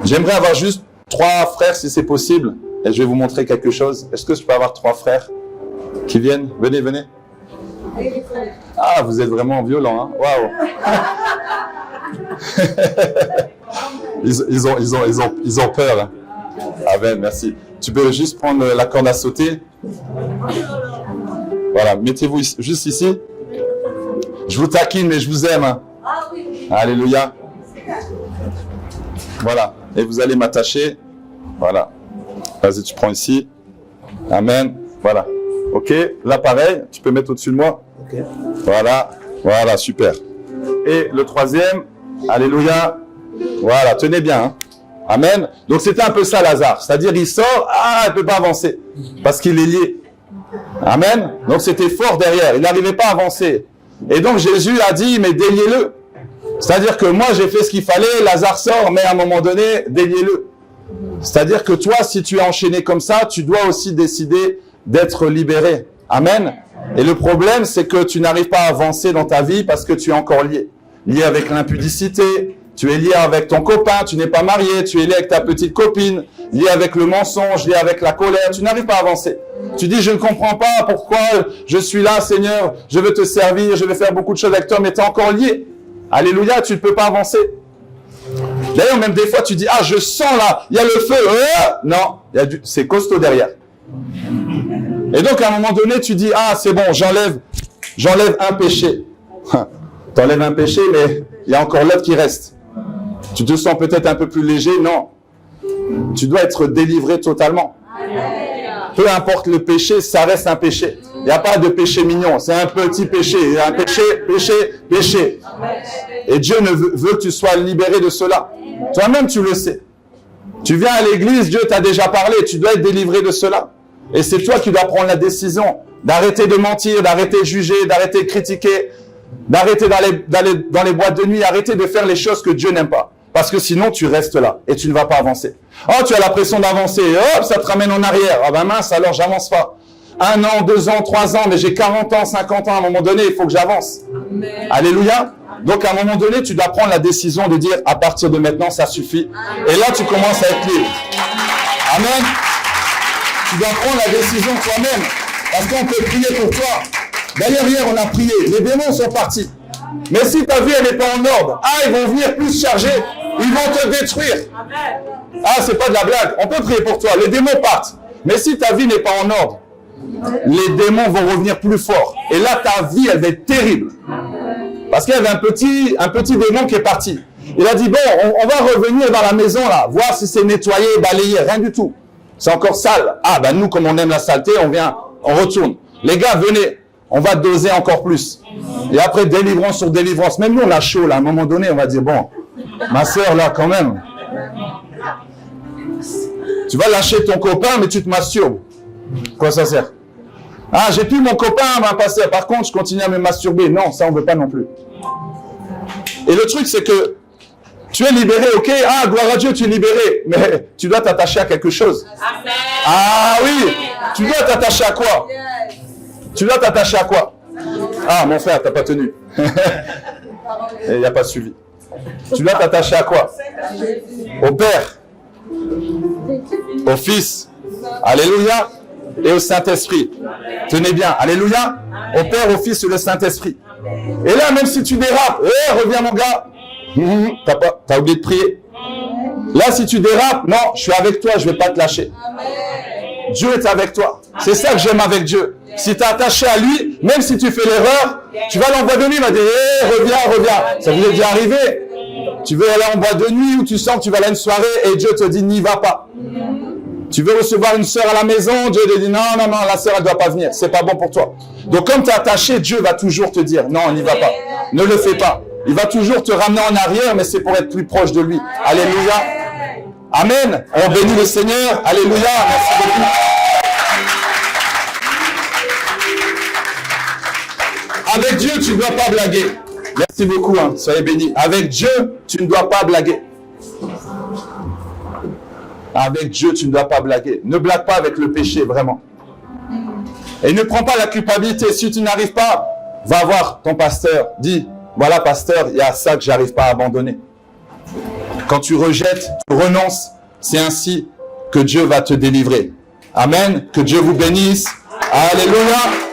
J'aimerais avoir juste 3 frères si c'est possible. Et je vais vous montrer quelque chose. Est-ce que je peux avoir 3 frères qui viennent? Venez, venez. Ah, vous êtes vraiment violents, hein? Waouh! Ils ont peur. Hein? Amen, merci. Tu peux juste prendre la corde à sauter. Voilà, mettez-vous juste ici. Je vous taquine, mais je vous aime. Hein? Alléluia. Voilà, et vous allez m'attacher. Voilà. Vas-y, tu prends ici. Amen. Voilà. Ok, là pareil, tu peux mettre au-dessus de moi. Okay. Voilà, voilà, super. Et le troisième, alléluia. Voilà, tenez bien. Hein. Amen. Donc c'était un peu ça Lazare. C'est-à-dire il sort, il ne peut pas avancer. Parce qu'il est lié. Amen. Donc c'était fort derrière, il n'arrivait pas à avancer. Et donc Jésus a dit, mais déliez-le. C'est-à-dire que moi j'ai fait ce qu'il fallait, Lazare sort, mais à un moment donné, déliez-le. C'est-à-dire que toi, si tu es enchaîné comme ça, tu dois aussi décider d'être libéré. Amen. Et le problème, c'est que tu n'arrives pas à avancer dans ta vie parce que tu es encore lié. Lié avec l'impudicité, tu es lié avec ton copain, tu n'es pas marié, tu es lié avec ta petite copine, lié avec le mensonge, lié avec la colère, tu n'arrives pas à avancer. Tu dis, je ne comprends pas pourquoi je suis là, Seigneur, je veux te servir, je veux faire beaucoup de choses avec toi, mais tu es encore lié. Alléluia, tu ne peux pas avancer. D'ailleurs, même des fois, tu dis, je sens là, il y a le feu. Non, c'est costaud derrière. Et donc, à un moment donné, tu dis, c'est bon, j'enlève un péché. Tu enlèves un péché, mais il y a encore l'autre qui reste. Tu te sens peut-être un peu plus léger. Non. Tu dois être délivré totalement. Peu importe le péché, ça reste un péché. Il n'y a pas de péché mignon. C'est un petit péché. Il y a un péché. Et Dieu veut que tu sois libéré de cela. Toi-même, tu le sais. Tu viens à l'église, Dieu t'a déjà parlé. Tu dois être délivré de cela. Et c'est toi qui dois prendre la décision d'arrêter de mentir, d'arrêter de juger, d'arrêter de critiquer, d'arrêter d'aller dans les boîtes de nuit, arrêter de faire les choses que Dieu n'aime pas. Parce que sinon, tu restes là et tu ne vas pas avancer. Tu as la pression d'avancer. Hop, ça te ramène en arrière. Mince, alors j'avance pas. 1 an, 2 ans, 3 ans, mais j'ai 40 ans, 50 ans. À un moment donné, il faut que j'avance. Alléluia. Donc, à un moment donné, tu dois prendre la décision de dire, à partir de maintenant, ça suffit. Et là, tu commences à être libre. Amen. Tu dois prendre la décision toi-même. Parce qu'on peut prier pour toi. D'ailleurs, hier, on a prié. Les démons sont partis. Mais si ta vie, elle n'est pas en ordre, ils vont venir plus chargés. Ils vont te détruire. C'est pas de la blague. On peut prier pour toi. Les démons partent. Mais si ta vie n'est pas en ordre, les démons vont revenir plus forts. Et là, ta vie, elle va être terrible. Parce qu'il y avait un petit démon qui est parti. Il a dit, bon, on va revenir dans la maison, là, voir si c'est nettoyé, balayé, rien du tout. C'est encore sale. Nous, comme on aime la saleté, on retourne. Les gars, venez, on va doser encore plus. Et après, délivrance sur délivrance. Même nous, on a chaud, là. À un moment donné, on va dire, bon, ma soeur, là, quand même. Tu vas lâcher ton copain, mais tu te masturbes. Quoi ça sert? J'ai plus mon copain, ma pasteur. Par contre, je continue à me masturber. Non, ça, on veut pas non plus. Et le truc, c'est que tu es libéré, ok? Gloire à Dieu, tu es libéré. Mais tu dois t'attacher à quelque chose. Amen. Oui. Tu dois t'attacher à quoi? Tu dois t'attacher à quoi? Mon frère, t'as pas tenu. Il n'y a pas suivi. Tu dois t'attacher à quoi? Au Père, au Fils, alléluia, et au Saint-Esprit. Tenez bien, alléluia, au Père, au Fils et au Saint-Esprit. Et là, même si tu dérapes, reviens mon gars, t'as oublié de prier. Là, si tu dérapes, non, je suis avec toi, je ne vais pas te lâcher. Dieu est avec toi. C'est ça que j'aime avec Dieu. Si tu es attaché à lui, même si tu fais l'erreur, tu vas aller en boîte de nuit, il va dire, reviens. Ça vous est déjà arrivé? Tu veux aller en boîte de nuit où tu sens que tu vas aller à une soirée et Dieu te dit, n'y va pas. Tu veux recevoir une sœur à la maison, Dieu te dit, non, la sœur, elle ne doit pas venir. C'est pas bon pour toi. Donc, comme tu es attaché, Dieu va toujours te dire, non, on n'y va pas. Ne le fais pas. Il va toujours te ramener en arrière, mais c'est pour être plus proche de lui. Alléluia. Amen. On bénit le Seigneur. Alléluia. Merci beaucoup. Avec Dieu, tu ne dois pas blaguer. Merci beaucoup. Soyez bénis. Avec Dieu, tu ne dois pas blaguer. Avec Dieu, tu ne dois pas blaguer. Ne blague pas avec le péché, vraiment. Et ne prends pas la culpabilité. Si tu n'arrives pas, va voir ton pasteur. Dis, voilà pasteur, il y a ça que j'arrive pas à abandonner. quand tu rejettes, tu renonces, c'est ainsi que Dieu va te délivrer. Amen. Que Dieu vous bénisse. Alléluia.